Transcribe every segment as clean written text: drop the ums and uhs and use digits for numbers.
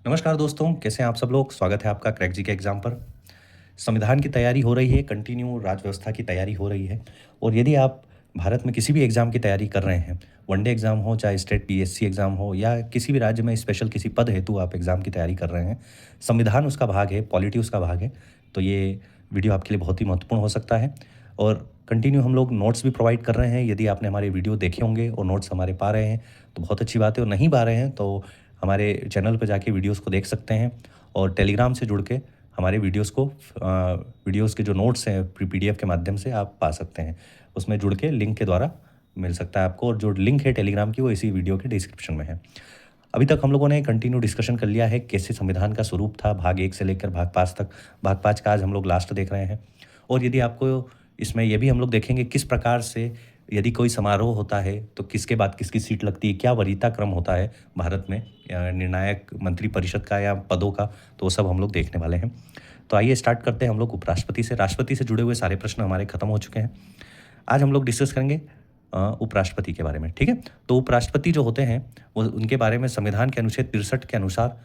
नमस्कार दोस्तों, कैसे हैं आप सब लोग? स्वागत है आपका क्रैक जी के एग्ज़ाम पर। संविधान की तैयारी हो रही है, कंटिन्यू राजव्यवस्था की तैयारी हो रही है और यदि आप भारत में किसी भी एग्ज़ाम की तैयारी कर रहे हैं, वनडे एग्ज़ाम हो, चाहे स्टेट पीएससी एग्ज़ाम हो या किसी भी राज्य में स्पेशल किसी पद हेतु आप एग्ज़ाम की तैयारी कर रहे हैं, संविधान उसका भाग है, पॉलिटी उसका भाग है, तो ये वीडियो आपके लिए बहुत ही महत्वपूर्ण हो सकता है। और कंटिन्यू हम लोग नोट्स भी प्रोवाइड कर रहे हैं। यदि आपने हमारे वीडियो देखे होंगे और नोट्स हमारे पा रहे हैं, तो बहुत अच्छी बात है और नहीं पा रहे हैं, तो हमारे चैनल पे जाके वीडियोस को देख सकते हैं और टेलीग्राम से जुड़ के हमारे वीडियोस के जो नोट्स हैं पीडीएफ के माध्यम से आप पा सकते हैं। उसमें जुड़ के लिंक के द्वारा मिल सकता है आपको और जो लिंक है टेलीग्राम की वो इसी वीडियो के डिस्क्रिप्शन में है। अभी तक हम लोगों ने कंटिन्यू डिस्कशन कर लिया है कैसे संविधान का स्वरूप था, भाग 1 से लेकर भाग 5 तक। भाग 5 का आज हम लोग लास्ट देख रहे हैं और यदि आपको इसमें ये भी हम लोग देखेंगे किस प्रकार से यदि कोई समारोह होता है तो किसके बाद किसकी सीट लगती है, क्या वरीयता क्रम होता है भारत में निर्णायक मंत्रिपरिषद का या पदों का, तो वो सब हम लोग देखने वाले हैं। तो आइए स्टार्ट करते हैं हम लोग उपराष्ट्रपति से। राष्ट्रपति से जुड़े हुए सारे प्रश्न हमारे खत्म हो चुके हैं। आज हम लोग डिस्कस करेंगे उपराष्ट्रपति के बारे में, ठीक है? तो उपराष्ट्रपति जो होते हैं वो उनके बारे में संविधान के अनुच्छेद 63 के अनुसार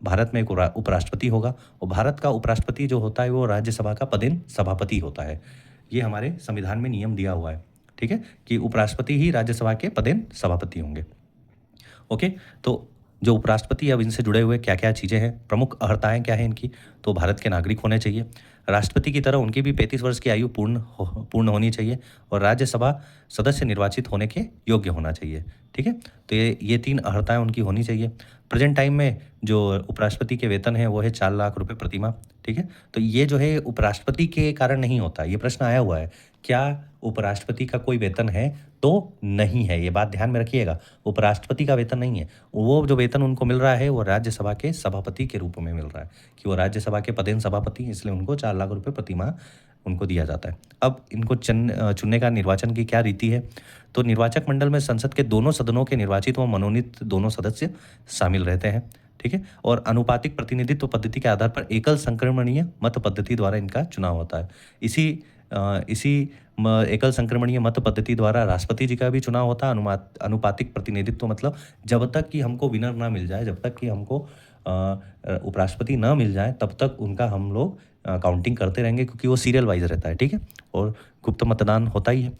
भारत में एक उपराष्ट्रपति होगा और भारत का उपराष्ट्रपति जो होता है वो राज्यसभा का पदेन सभापति होता है। ये हमारे संविधान में नियम दिया हुआ है, ठीक है, कि उपराष्ट्रपति ही राज्यसभा के पदेन सभापति होंगे। ओके, तो जो उपराष्ट्रपति अब इनसे जुड़े हुए क्या क्या चीज़ें हैं, प्रमुख अर्हताएं क्या हैं इनकी, तो भारत के नागरिक होने चाहिए। राष्ट्रपति की तरह उनकी भी 35 वर्ष की आयु पूर्ण होनी चाहिए और राज्यसभा सदस्य निर्वाचित होने के योग्य होना चाहिए, ठीक है। तो ये 3 अर्हताएं उनकी होनी चाहिए। प्रेजेंट टाइम में जो उपराष्ट्रपति के वेतन है वो है 4 लाख रुपए प्रति माह, ठीक है। तो ये जो है उपराष्ट्रपति के कारण नहीं होता, ये प्रश्न आया हुआ है, क्या उपराष्ट्रपति का कोई वेतन है? तो नहीं है, ये बात ध्यान में रखिएगा। उपराष्ट्रपति का वेतन नहीं है, वो जो वेतन उनको मिल रहा है वो राज्यसभा के सभापति के रूप में मिल रहा है कि वो राज्यसभा के पदेन सभापति, इसलिए उनको 4 लाख रुपए प्रति माह उनको दिया जाता है। अब इनको चुनने का निर्वाचन की क्या रीति है, तो निर्वाचक मंडल में संसद के दोनों सदनों के निर्वाचित व मनोनीत दोनों सदस्य शामिल रहते हैं, ठीक है। और अनुपातिक प्रतिनिधित्व पद्धति के आधार पर एकल संक्रमणीय मत पद्धति द्वारा इनका चुनाव होता है। इसी एकल संक्रमणीय मत पद्धति द्वारा राष्ट्रपति जी का भी चुनाव होता है। अनुपातिक प्रतिनिधित्व मतलब जब तक कि हमको विनर ना मिल जाए, जब तक कि हमको उपराष्ट्रपति ना मिल जाए, तब तक उनका हम लोग काउंटिंग करते रहेंगे क्योंकि वो सीरियल वाइज रहता है, ठीक है। और गुप्त मतदान होता ही है।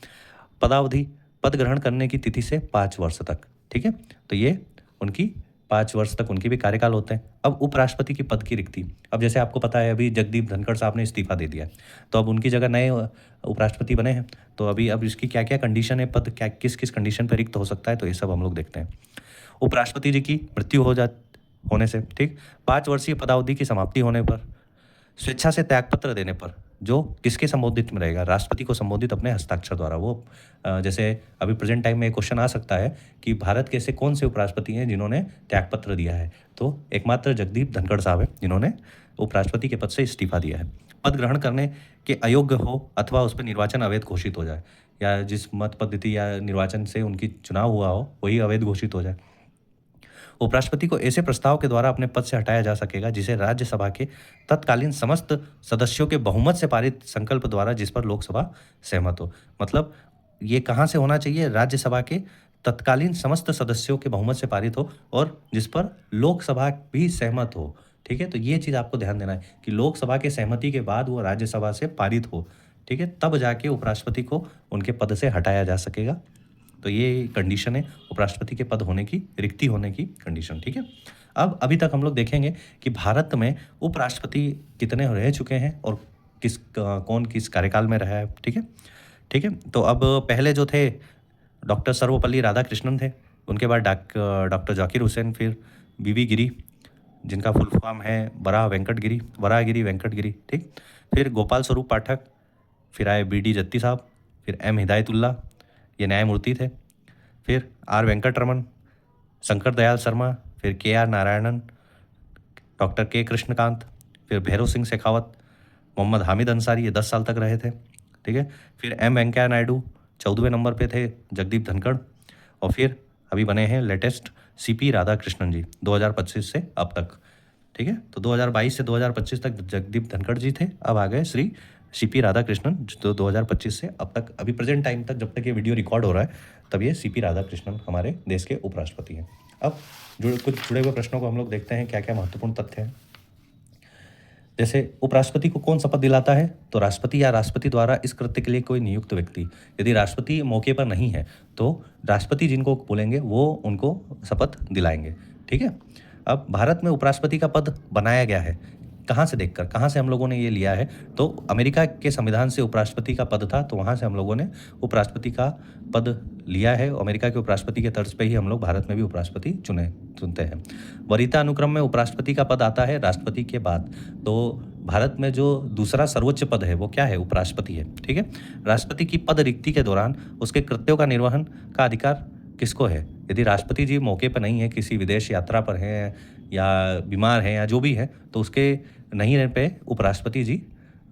पदावधि पद ग्रहण करने की तिथि से 5 वर्ष तक, ठीक है। तो ये उनकी 5 वर्ष तक उनके भी कार्यकाल होते हैं। अब उपराष्ट्रपति की पद की रिक्ति, अब जैसे आपको पता है अभी जगदीप धनखड़ साहब ने इस्तीफा दे दिया है, तो अब उनकी जगह नए उपराष्ट्रपति बने हैं। तो अब इसकी क्या क्या कंडीशन है, पद क्या किस किस कंडीशन पर रिक्त हो सकता है, तो ये सब हम लोग देखते हैं। उपराष्ट्रपति जी की मृत्यु होने से, ठीक, 5 वर्षीय पदावधि की समाप्ति होने पर, स्वेच्छा से त्यागपत्र देने पर, जो किसके संबोधित में रहेगा, राष्ट्रपति को संबोधित अपने हस्ताक्षर द्वारा। वो जैसे अभी प्रेजेंट टाइम में एक क्वेश्चन आ सकता है कि भारत के ऐसे कौन से उपराष्ट्रपति हैं जिन्होंने त्यागपत्र दिया है, तो एकमात्र जगदीप धनखड़ साहब है जिन्होंने उपराष्ट्रपति के पद से इस्तीफा दिया है। पद ग्रहण करने के अयोग्य हो अथवा उस पर निर्वाचन अवैध घोषित हो जाए, या जिस मत पद्धति या निर्वाचन से उनकी चुनाव हुआ हो वही अवैध घोषित हो जाए। उपराष्ट्रपति को ऐसे प्रस्ताव के द्वारा अपने पद से हटाया जा सकेगा जिसे राज्यसभा के तत्कालीन समस्त सदस्यों के बहुमत से पारित संकल्प द्वारा जिस पर लोकसभा सहमत हो। मतलब ये कहाँ से होना चाहिए, राज्यसभा के तत्कालीन समस्त सदस्यों के बहुमत से पारित हो और जिस पर लोकसभा भी सहमत हो, ठीक है। तो ये चीज़ आपको ध्यान देना है कि लोकसभा के सहमति के बाद वो राज्यसभा से पारित हो, ठीक है, तब जाके उपराष्ट्रपति को उनके पद से हटाया जा सकेगा। तो ये कंडीशन है उपराष्ट्रपति के पद होने की, रिक्ति होने की कंडीशन, ठीक है। अब अभी तक हम लोग देखेंगे कि भारत में उपराष्ट्रपति कितने रह चुके हैं और कौन किस कार्यकाल में रहा है, ठीक है, ठीक है। तो अब पहले जो थे डॉक्टर सर्वपल्ली राधाकृष्णन थे, उनके बाद डॉक्टर जाकिर हुसैन, फिर बीवी गिरी जिनका फुल फॉर्म है वराहगिरी वेंकट गिरी, ठीक। फिर गोपाल स्वरूप पाठक, फिर आए BD जत्ती साहब, फिर M हिदायतुल्ला, ये न्यायमूर्ति थे। फिर R वेंकटरमन, शंकर दयाल शर्मा, फिर KR Narayanan, doctor K Krishnakant, फिर भैरव सिंह शेखावत, मोहम्मद हामिद अंसारी, ये 10 साल तक रहे थे, ठीक है। फिर M वेंकैया नायडू 14वें नंबर पे थे, जगदीप धनखड़, और फिर अभी बने हैं लेटेस्ट CP राधाकृष्णन जी 2025 से अब तक, ठीक है। तो 2022 से 2025 तक जगदीप धनखड़ जी थे, अब आ गए श्री CP राधाकृष्णन, जो 2025 से अब तक, अभी प्रेजेंट टाइम तक जब तक ये वीडियो रिकॉर्ड हो रहा है तब ये CP राधाकृष्णन हमारे देश के उपराष्ट्रपति हैं। अब कुछ जुड़े हुए प्रश्नों को हम लोग देखते हैं, क्या क्या महत्वपूर्ण तथ्य हैं। जैसे उपराष्ट्रपति को कौन शपथ दिलाता है? तो राष्ट्रपति या राष्ट्रपति द्वारा इस कृत्य के लिए कोई नियुक्त व्यक्ति। यदि राष्ट्रपति मौके पर नहीं है तो राष्ट्रपति जिनको बोलेंगे वो उनको शपथ दिलाएंगे। ठीक है। अब भारत में उपराष्ट्रपति का पद बनाया गया है कहाँ से देखकर, कहाँ से हम लोगों ने ये लिया है? तो अमेरिका के संविधान से उपराष्ट्रपति का पद था, तो वहाँ से हम लोगों ने उपराष्ट्रपति का पद लिया है। अमेरिका के उपराष्ट्रपति के तर्ज पे ही हम लोग भारत में भी उपराष्ट्रपति चुनते हैं। वरीयता अनुक्रम में उपराष्ट्रपति का पद आता है राष्ट्रपति के बाद। तो भारत में जो दूसरा सर्वोच्च पद है वो क्या है? उपराष्ट्रपति है। ठीक है। राष्ट्रपति की पद रिक्ति के दौरान उसके कृत्यों का निर्वहन का अधिकार किसको है? यदि राष्ट्रपति जी मौके पर नहीं है, किसी विदेश यात्रा पर हैं या बीमार हैं या जो भी है, तो उसके नहीं रहने पे उपराष्ट्रपति जी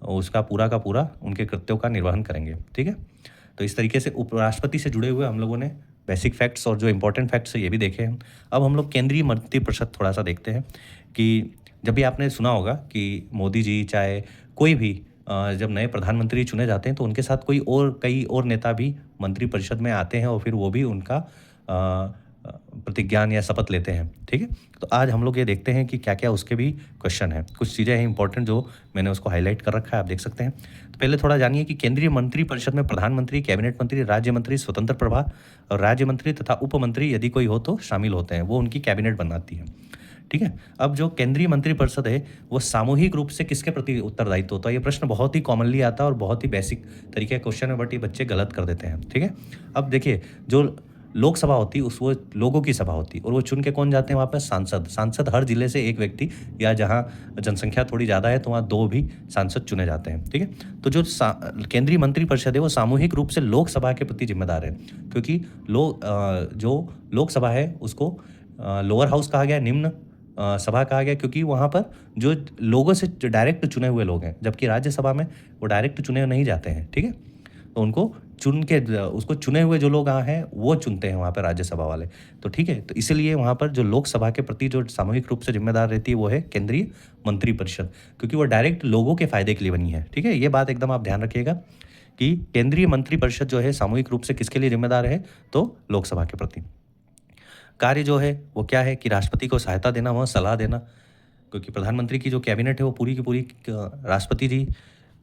उसका पूरा का पूरा उनके कृत्यों का निर्वहन करेंगे। ठीक है। तो इस तरीके से उपराष्ट्रपति से जुड़े हुए हम लोगों ने बेसिक फैक्ट्स और जो इंपॉर्टेंट फैक्ट्स है ये भी देखे हैं। अब हम लोग केंद्रीय मंत्रिपरिषद थोड़ा सा देखते हैं कि जब भी आपने सुना होगा कि मोदी जी चाहे कोई भी जब नए प्रधानमंत्री चुने जाते हैं तो उनके साथ कई और नेता भी मंत्रिपरिषद में आते हैं और फिर वो भी उनका प्रतिज्ञान या शपथ लेते हैं। ठीक है। तो आज हम लोग ये देखते हैं कि क्या क्या उसके भी क्वेश्चन हैं। कुछ चीज़ें हैं इंपॉर्टेंट जो मैंने उसको हाईलाइट कर रखा है, आप देख सकते हैं। तो पहले थोड़ा जानिए कि केंद्रीय मंत्रिपरिषद में प्रधानमंत्री, कैबिनेट मंत्री, राज्य मंत्री, स्वतंत्र प्रभार और राज्य मंत्री तथा उप मंत्री यदि कोई हो तो शामिल होते हैं, वो उनकी कैबिनेट बनाती है। ठीक है। अब जो केंद्रीय मंत्रिपरिषद है वो सामूहिक रूप से किसके प्रति उत्तरदायित्व होता है? ये प्रश्न बहुत ही कॉमनली आता है और बहुत ही बेसिक तरीके का क्वेश्चन है, बट ये बच्चे गलत कर देते हैं। ठीक है। अब देखिए, जो लोकसभा होती है वो लोगों की सभा होती है और वो चुन के कौन जाते हैं वहाँ पे? सांसद हर जिले से एक व्यक्ति, या जहाँ जनसंख्या थोड़ी ज़्यादा है तो वहाँ 2 भी सांसद चुने जाते हैं। ठीक है। तो जो केंद्रीय मंत्रिपरिषद है वो सामूहिक रूप से लोकसभा के प्रति जिम्मेदार है, क्योंकि जो लोकसभा है उसको लोअर हाउस कहा गया, निम्न सभा कहा गया, क्योंकि वहाँ पर जो लोगों से जो डायरेक्ट चुने हुए लोग हैं, जबकि राज्यसभा में वो डायरेक्ट चुने नहीं जाते हैं। ठीक है। तो उनको उसको चुने हुए जो लोग हैं वो चुनते हैं वहाँ पर राज्यसभा वाले। तो ठीक है। तो इसीलिए वहाँ पर जो लोकसभा के प्रति जो सामूहिक रूप से जिम्मेदार रहती है वो है केंद्रीय मंत्रिपरिषद, क्योंकि वो डायरेक्ट लोगों के फायदे के लिए बनी है। ठीक है। ये बात एकदम आप ध्यान रखिएगा कि केंद्रीय मंत्रिपरिषद जो है सामूहिक रूप से किसके लिए जिम्मेदार है? तो लोकसभा के प्रति। कार्य जो है वो क्या है कि राष्ट्रपति को सहायता देना, वह सलाह देना, क्योंकि प्रधानमंत्री की जो कैबिनेट है वो पूरी की पूरी राष्ट्रपति जी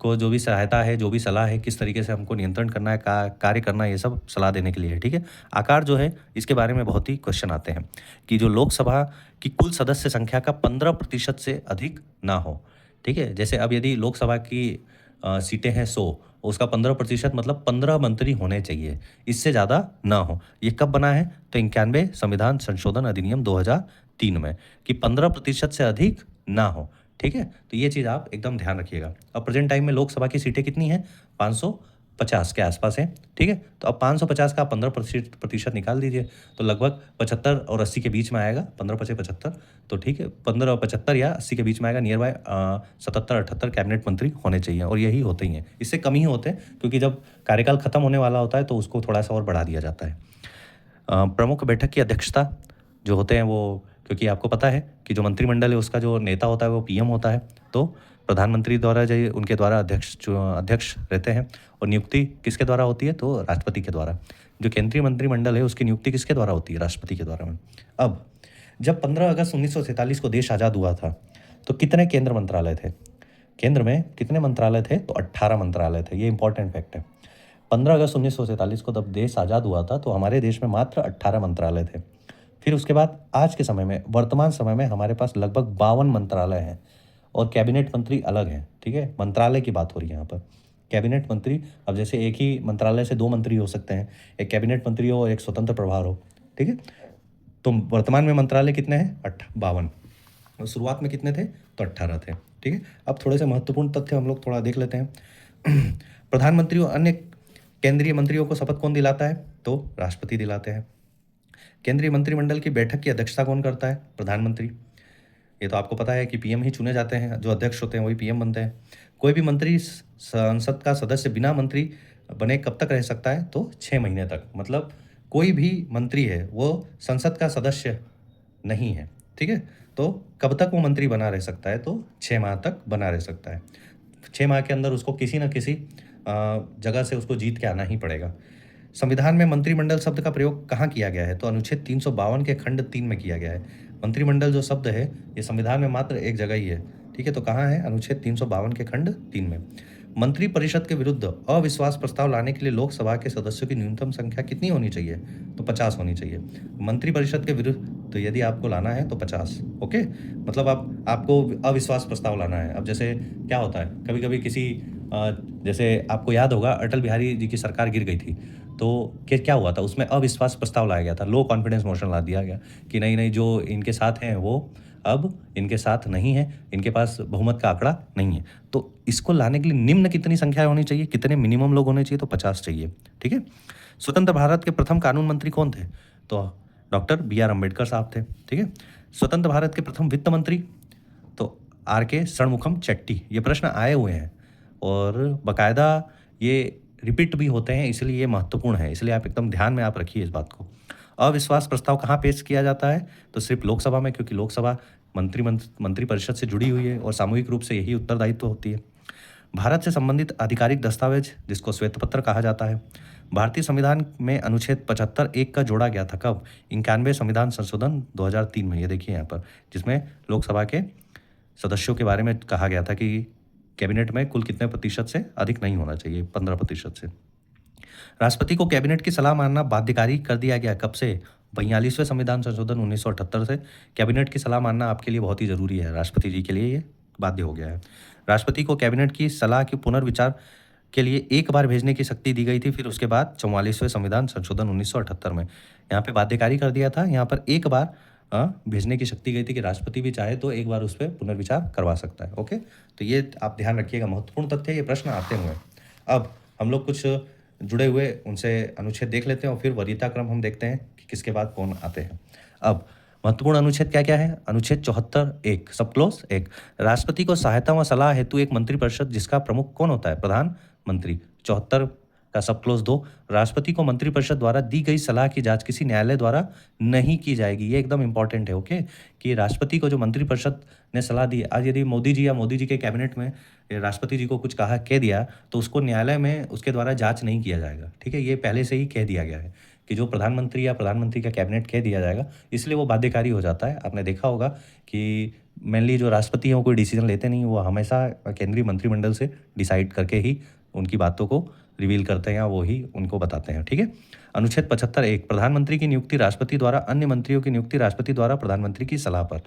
को जो भी सहायता है, जो भी सलाह है, किस तरीके से हमको नियंत्रण करना है, कार्य करना है, ये सब सलाह देने के लिए है। ठीक है। आकार जो है इसके बारे में बहुत ही क्वेश्चन आते हैं कि जो लोकसभा की कुल सदस्य संख्या का 15% से अधिक ना हो। ठीक है। जैसे अब यदि लोकसभा की सीटें हैं 100, उसका 15% मतलब 15 मंत्री होने चाहिए, इससे ज़्यादा ना हो। ये कब बना है? तो 91 संविधान संशोधन अधिनियम 2003 में, कि 15% से अधिक ना हो। ठीक है। तो ये चीज़ आप एकदम ध्यान रखिएगा। अब प्रेजेंट टाइम में लोकसभा की सीटें कितनी हैं? 550 के आसपास है। ठीक है। तो अब 550 का 15% निकाल दीजिए तो लगभग 75 और 80 के बीच में आएगा। 15 पचे 75, तो ठीक है, 15 और 75 या 80 के बीच में आएगा। नियर बाय 77-78 कैबिनेट मंत्री होने चाहिए, और यही होते ही हैं। इससे कम ही होते हैं, क्योंकि जब कार्यकाल खत्म होने वाला होता है तो उसको थोड़ा सा और बढ़ा दिया जाता है। प्रमुख बैठक की अध्यक्षता जो होते हैं वो, क्योंकि आपको पता है कि जो मंत्रिमंडल है उसका जो नेता होता है वो पीएम होता है, तो प्रधानमंत्री द्वारा जो उनके द्वारा अध्यक्ष रहते हैं। और नियुक्ति किसके द्वारा होती है? तो राष्ट्रपति के द्वारा। जो केंद्रीय मंत्रिमंडल है उसकी नियुक्ति किसके द्वारा होती है? राष्ट्रपति के द्वारा में। अब जब 15 अगस्त 1947 को देश आज़ाद हुआ था तो कितने केंद्र मंत्रालय थे? केंद्र में कितने मंत्रालय थे? तो 18 मंत्रालय थे। ये इंपॉर्टेंट फैक्ट है। 15 अगस्त 1947 को जब देश आज़ाद हुआ था तो हमारे देश में मात्र 18 मंत्रालय थे। फिर उसके बाद आज के समय में, वर्तमान समय में हमारे पास लगभग 52 मंत्रालय हैं और कैबिनेट मंत्री अलग हैं। ठीक है। मंत्रालय की बात हो रही है यहाँ पर। कैबिनेट मंत्री, अब जैसे एक ही मंत्रालय से 2 मंत्री हो सकते हैं, एक कैबिनेट मंत्री हो और एक स्वतंत्र प्रभार हो। ठीक है। तो वर्तमान में मंत्रालय कितने हैं? 52। और शुरुआत में कितने थे? तो 18 थे। ठीक है। अब थोड़े से महत्वपूर्ण तथ्य हम लोग थोड़ा देख लेते हैं। प्रधानमंत्री और अन्य केंद्रीय मंत्रियों को शपथ कौन दिलाता है? तो राष्ट्रपति दिलाते हैं। केंद्रीय मंत्रिमंडल की बैठक की अध्यक्षता कौन करता है? प्रधानमंत्री। ये तो आपको पता है कि पीएम ही चुने जाते हैं, जो अध्यक्ष होते हैं वही पीएम बनते हैं। कोई भी मंत्री संसद का सदस्य बिना मंत्री बने कब तक रह सकता है? तो 6 महीने तक। मतलब कोई भी मंत्री है वो संसद का सदस्य नहीं है। ठीक है। तो कब तक वो मंत्री बना रह सकता है? तो 6 माह तक बना रह सकता है। 6 माह के अंदर उसको किसी न किसी जगह से उसको जीत के आना ही पड़ेगा। संविधान में मंत्रिमंडल शब्द का प्रयोग कहाँ किया गया है? तो अनुच्छेद 352 के खंड 3 में किया गया है। मंत्रिमंडल जो शब्द है ये संविधान में मात्र एक जगह ही है, ठीक है? तो कहाँ है? अनुच्छेद 352 के खंड 3 में। मंत्री परिषद के विरुद्ध अविश्वास प्रस्ताव लाने के लिए लोकसभा के सदस्यों की न्यूनतम संख्या कितनी होनी चाहिए? तो 50 होनी चाहिए। मंत्री परिषद के विरुद्ध तो यदि आपको लाना है तो 50, ओके? मतलब आपको अविश्वास प्रस्ताव लाना है। अब जैसे क्या होता है, कभी-कभी किसी जैसे आपको याद होगा अटल बिहारी जी की सरकार गिर गई थी, तो क्या हुआ था, उसमें अविश्वास प्रस्ताव लाया गया था, लो कॉन्फिडेंस मोशन ला दिया गया कि नहीं जो इनके साथ हैं वो अब इनके साथ नहीं है, इनके पास बहुमत का आंकड़ा नहीं है। तो इसको लाने के लिए निम्न कितनी संख्या होनी चाहिए, कितने मिनिमम लोग होने चाहिए? तो 50 चाहिए, ठीक है? स्वतंत्र भारत के प्रथम कानून मंत्री कौन थे? तो डॉक्टर बी आर अम्बेडकर साहब थे, ठीक है? स्वतंत्र भारत के प्रथम वित्त मंत्री तो आर के षणमुखम चेट्टी। ये प्रश्न आए हुए हैं और बाकायदा ये रिपीट भी होते हैं, इसलिए ये महत्वपूर्ण है, इसलिए आप एकदम ध्यान में आप रखिए इस बात को। अविश्वास प्रस्ताव कहाँ पेश किया जाता है? तो सिर्फ लोकसभा में, क्योंकि लोकसभा मंत्रिपरिषद से जुड़ी हुई है और सामूहिक रूप से यही उत्तरदायित्व होती है। भारत से संबंधित आधिकारिक दस्तावेज जिसको श्वेत पत्र कहा जाता है। भारतीय संविधान में अनुच्छेद 75(1) का जोड़ा गया था कब? 91वें संविधान संशोधन 2003 में, ये देखिए यहाँ पर, जिसमें लोकसभा के सदस्यों के बारे में कहा गया था कि कैबिनेट में कुल कितने प्रतिशत से अधिक नहीं होना चाहिए, 15% से। राष्ट्रपति को कैबिनेट की सलाह मानना बाध्यकारी कर दिया गया कब से? 42वें संविधान संशोधन 1978 से कैबिनेट की सलाह मानना आपके लिए बहुत ही जरूरी है, राष्ट्रपति जी के लिए ये बाध्य हो गया है। राष्ट्रपति को कैबिनेट की सलाह के पुनर्विचार के लिए एक बार भेजने की शक्ति दी गई थी, फिर उसके बाद 44वें संविधान संशोधन 1978 में यहाँ पे बाध्यकारी कर दिया था, यहाँ पर एक बार भेजने की शक्ति गई थी कि राष्ट्रपति भी चाहे तो एक बार उस पर पुनर्विचार करवा सकता है, ओके? तो ये आप ध्यान रखिएगा, महत्वपूर्ण तथ्य, ये प्रश्न आते हुए। अब हम लोग कुछ जुड़े हुए उनसे अनुच्छेद देख लेते हैं और फिर वरीयता क्रम हम देखते हैं कि किसके बाद कौन आते हैं। अब महत्वपूर्ण अनुच्छेद क्या क्या है? अनुच्छेद 74(1) सब क्लोज 1, राष्ट्रपति को सहायता व सलाह हेतु एक मंत्रिपरिषद जिसका प्रमुख कौन होता है? प्रधानमंत्री। 74 का सब क्लोज 2, राष्ट्रपति को मंत्रिपरिषद द्वारा दी गई सलाह की जांच किसी न्यायालय द्वारा नहीं की जाएगी। ये एकदम इंपॉर्टेंट है, ओके? कि राष्ट्रपति को जो मंत्रिपरिषद ने सलाह दी, आज यदि मोदी जी के कैबिनेट में राष्ट्रपति जी को कुछ कह दिया तो उसको न्यायालय में उसके द्वारा जांच नहीं किया जाएगा, ठीक है? ये पहले से ही कह दिया गया है कि जो प्रधानमंत्री या प्रधानमंत्री का कैबिनेट कह दिया जाएगा, इसलिए वो बाध्यकारी हो जाता है। आपने देखा होगा कि मेनली जो राष्ट्रपति हैं वो कोई डिसीजन लेते नहीं, वो हमेशा केंद्रीय मंत्रिमंडल से डिसाइड करके ही उनकी बातों को रिवील करते हैं या वो ही उनको बताते हैं, ठीक है? अनुच्छेद 75(1), प्रधानमंत्री की नियुक्ति राष्ट्रपति द्वारा, अन्य मंत्रियों की नियुक्ति राष्ट्रपति द्वारा प्रधानमंत्री की सलाह पर।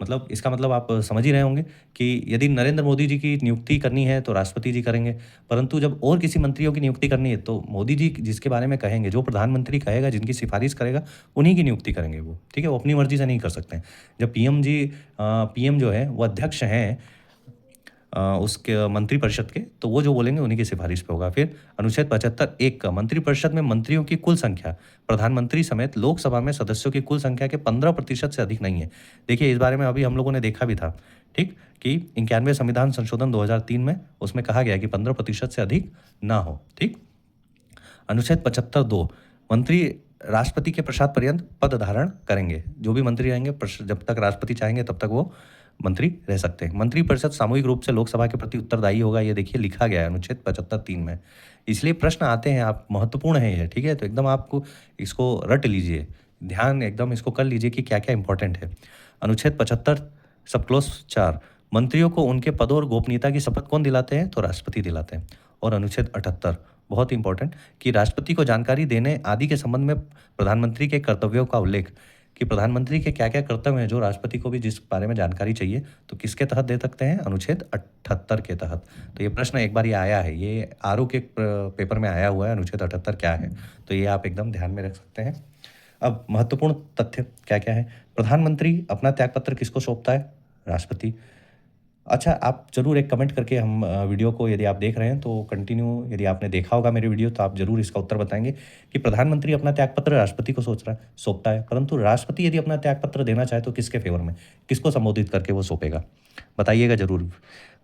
मतलब इसका मतलब आप समझ ही रहे होंगे कि यदि नरेंद्र मोदी जी की नियुक्ति करनी है तो राष्ट्रपति जी करेंगे, परंतु जब और किसी मंत्रियों की नियुक्ति करनी है तो मोदी जी जिसके बारे में कहेंगे, जो प्रधानमंत्री कहेगा, जिनकी सिफारिश करेगा, उन्हीं की नियुक्ति करेंगे वो, ठीक है? वो अपनी मर्जी से नहीं कर सकते हैं। जब पीएम जो है वो अध्यक्ष हैं उसके मंत्रिपरिषद के, तो वो जो बोलेंगे उन्हीं की सिफारिश पे होगा। फिर अनुच्छेद 75(1) का, मंत्रिपरिषद में मंत्रियों की कुल संख्या प्रधानमंत्री समेत लोकसभा में सदस्यों की कुल संख्या के 15% से अधिक नहीं है। देखिए इस बारे में अभी हम लोगों ने देखा भी था, ठीक? कि 91वें संविधान संशोधन 2003 में उसमें कहा गया कि 15% से अधिक ना हो, ठीक? अनुच्छेद 75(2), मंत्री राष्ट्रपति के प्रसाद पर्यंत पद धारण करेंगे। जो भी मंत्री रहेंगे जब तक राष्ट्रपति चाहेंगे तब तक वो मंत्री रह सकते हैं। मंत्रिपरिषद सामूहिक रूप से लोकसभा के प्रति उत्तरदायी होगा, ये देखिए लिखा गया है अनुच्छेद 75(3) में। इसलिए प्रश्न आते हैं, आप महत्वपूर्ण है ये, ठीक है? तो एकदम आपको इसको रट लीजिए, ध्यान एकदम इसको कर लीजिए कि क्या क्या इंपॉर्टेंट है। अनुच्छेद 75 सब क्लोज 4, मंत्रियों को उनके पदों और गोपनीयता की शपथ कौन दिलाते हैं? तो राष्ट्रपति दिलाते हैं। और अनुच्छेद 78 बहुत इंपॉर्टेंट, कि राष्ट्रपति को जानकारी देने आदि के संबंध में प्रधानमंत्री के कर्तव्यों का उल्लेख, कि प्रधानमंत्री के क्या क्या कर्तव्य हैं जो राष्ट्रपति को भी जिस बारे में जानकारी चाहिए तो किसके तहत दे सकते हैं? अनुच्छेद 78 के तहत। तो ये प्रश्न एक बार ये आया है, ये आरओ के पेपर में आया हुआ है, अनुच्छेद 78 क्या है, तो ये आप एकदम ध्यान में रख सकते हैं। अब महत्वपूर्ण तथ्य क्या क्या है? प्रधानमंत्री अपना त्यागपत्र किसको सौंपता है? राष्ट्रपति। अच्छा, आप ज़रूर एक कमेंट करके हम वीडियो को, यदि आप देख रहे हैं तो कंटिन्यू, यदि आपने देखा होगा मेरी वीडियो तो आप ज़रूर इसका उत्तर बताएंगे कि प्रधानमंत्री अपना त्यागपत्र राष्ट्रपति को सौंपता है, परंतु राष्ट्रपति यदि अपना त्यागपत्र देना चाहे तो किसके फेवर में, किसको संबोधित करके वो सौंपेगा, बताइएगा ज़रूर।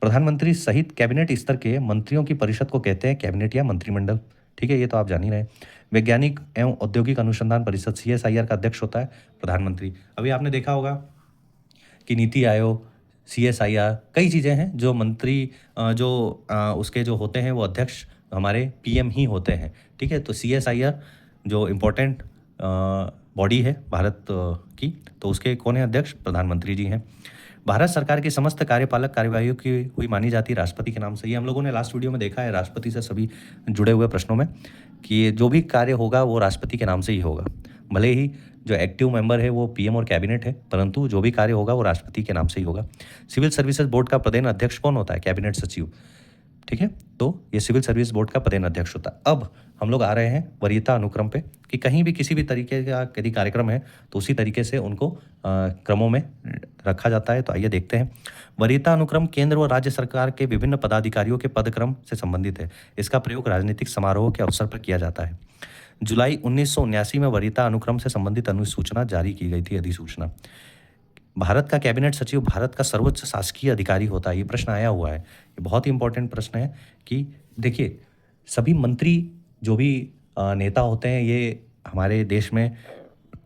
प्रधानमंत्री सहित कैबिनेट स्तर के मंत्रियों की परिषद को कहते हैं कैबिनेट या मंत्रिमंडल, ठीक है? ये तो आप जान ही रहे हैं। वैज्ञानिक एवं औद्योगिक अनुसंधान परिषद CSIR का अध्यक्ष होता है प्रधानमंत्री। अभी आपने देखा होगा कि नीति आयोग, CSIR, कई चीज़ें हैं जो मंत्री उसके जो होते हैं वो अध्यक्ष हमारे पीएम ही होते हैं। ठीक है, तो सीएसआईआर जो इम्पोर्टेंट बॉडी है भारत की, तो उसके कौन है अध्यक्ष? प्रधानमंत्री जी हैं। भारत सरकार की समस्त कार्यपालक कार्यवाहियों की हुई मानी जाती है राष्ट्रपति के नाम से। ये हम लोगों ने लास्ट वीडियो में देखा है राष्ट्रपति से सभी जुड़े हुए प्रश्नों में, कि जो भी कार्य होगा वो राष्ट्रपति के नाम से ही होगा। भले ही जो एक्टिव मेंबर है वो पीएम और कैबिनेट है, परंतु जो भी कार्य होगा वो राष्ट्रपति के नाम से ही होगा। सिविल सर्विसेज बोर्ड का प्रधान अध्यक्ष कौन होता है? कैबिनेट सचिव। ठीक है, तो ये सिविल सर्विस बोर्ड का प्रधान अध्यक्ष होता है। अब हम लोग आ रहे हैं वरीयता अनुक्रम पे, कि कहीं भी किसी भी तरीके का यदि कार्यक्रम है तो उसी तरीके से उनको क्रमों में रखा जाता है। तो आइए देखते हैं। वरीयता अनुक्रम केंद्र व राज्य सरकार के विभिन्न पदाधिकारियों के पदक्रम से संबंधित है। इसका प्रयोग राजनीतिक समारोह के अवसर पर किया जाता है। जुलाई 1979 में वरीयता अनुक्रम से संबंधित अनुसूचना जारी की गई थी, अधिसूचना। भारत का कैबिनेट सचिव भारत का सर्वोच्च शासकीय अधिकारी होता है। ये प्रश्न आया हुआ है, ये बहुत ही इंपॉर्टेंट प्रश्न है। कि देखिए, सभी मंत्री जो भी नेता होते हैं, ये हमारे देश में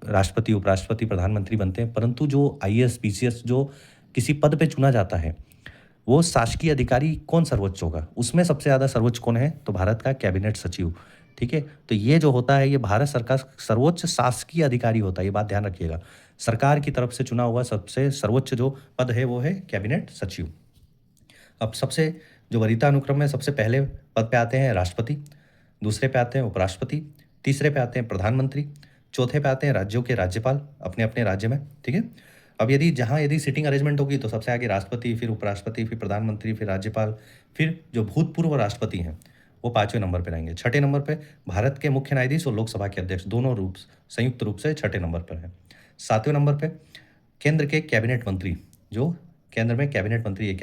राष्ट्रपति, उपराष्ट्रपति, प्रधानमंत्री बनते हैं, परंतु जो आईएएस पीसीएस जो किसी पद पे चुना जाता है, वो शासकीय अधिकारी कौन सर्वोच्च होगा? उसमें सबसे ज़्यादा सर्वोच्च कौन है? तो भारत का कैबिनेट सचिव। ठीक है, तो ये जो होता है ये भारत सरकार सर्वोच्च शासकीय अधिकारी होता है, ये बात ध्यान रखिएगा। सरकार की तरफ से चुना हुआ सबसे सर्वोच्च जो पद है वो है कैबिनेट सचिव। अब सबसे जो वरीयता अनुक्रम में सबसे पहले पद पे आते हैं राष्ट्रपति, दूसरे पे आते हैं उपराष्ट्रपति, तीसरे पे आते हैं प्रधानमंत्री, चौथे पे आते हैं राज्यों के राज्यपाल अपने अपने राज्य में। ठीक है, अब यदि सीटिंग अरेंजमेंट होगी तो सबसे आगे राष्ट्रपति, फिर उपराष्ट्रपति, फिर प्रधानमंत्री, फिर राज्यपाल, फिर जो भूतपूर्व राष्ट्रपति हैं वो 5वें नंबर पे रहेंगे। छठे नंबर पे भारत के मुख्य न्यायाधीश और लोकसभा के अध्यक्ष दोनों संयुक्त रूप से छठे नंबर पर हैं। 7वें नंबर पे केंद्र के कैबिनेट मंत्री, जो केंद्र में कैबिनेट मंत्री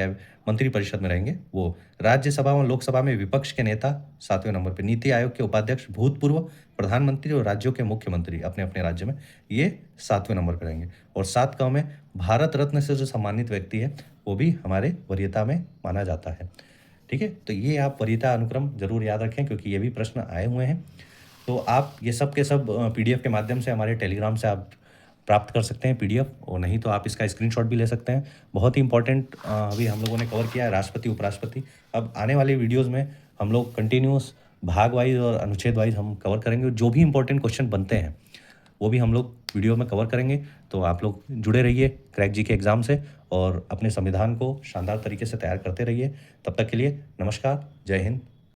मंत्री परिषद में रहेंगे वो। राज्यसभा और लोकसभा में विपक्ष के नेता 7वें नंबर पे। नीति आयोग के उपाध्यक्ष भूतपूर्व प्रधानमंत्री और राज्यों के मुख्यमंत्री अपने अपने राज्य में, ये 7वें नंबर पे रहेंगे। और 7 में भारत रत्न से जो सम्मानित व्यक्ति है वो भी हमारे वरीयता में माना जाता है। ठीक है, तो ये आप वरीयता अनुक्रम जरूर याद रखें, क्योंकि ये भी प्रश्न आए हुए हैं। तो आप ये सब के सब पीडीएफ के माध्यम से हमारे टेलीग्राम से आप प्राप्त कर सकते हैं पीडीएफ, और नहीं तो आप इसका स्क्रीनशॉट भी ले सकते हैं। बहुत ही इंपॉर्टेंट अभी हम लोगों ने कवर किया है राष्ट्रपति, उपराष्ट्रपति। अब आने वाले वीडियोज़ में हम लोग कंटिन्यूस भाग वाइज और अनुच्छेद वाइज हम कवर करेंगे। जो भी इंपॉर्टेंट क्वेश्चन बनते हैं वो भी हम लोग वीडियो में कवर करेंगे। तो आप लोग जुड़े रहिए क्रैक जी के एग्ज़ाम से, और अपने संविधान को शानदार तरीके से तैयार करते रहिए। तब तक के लिए नमस्कार, जय हिंद।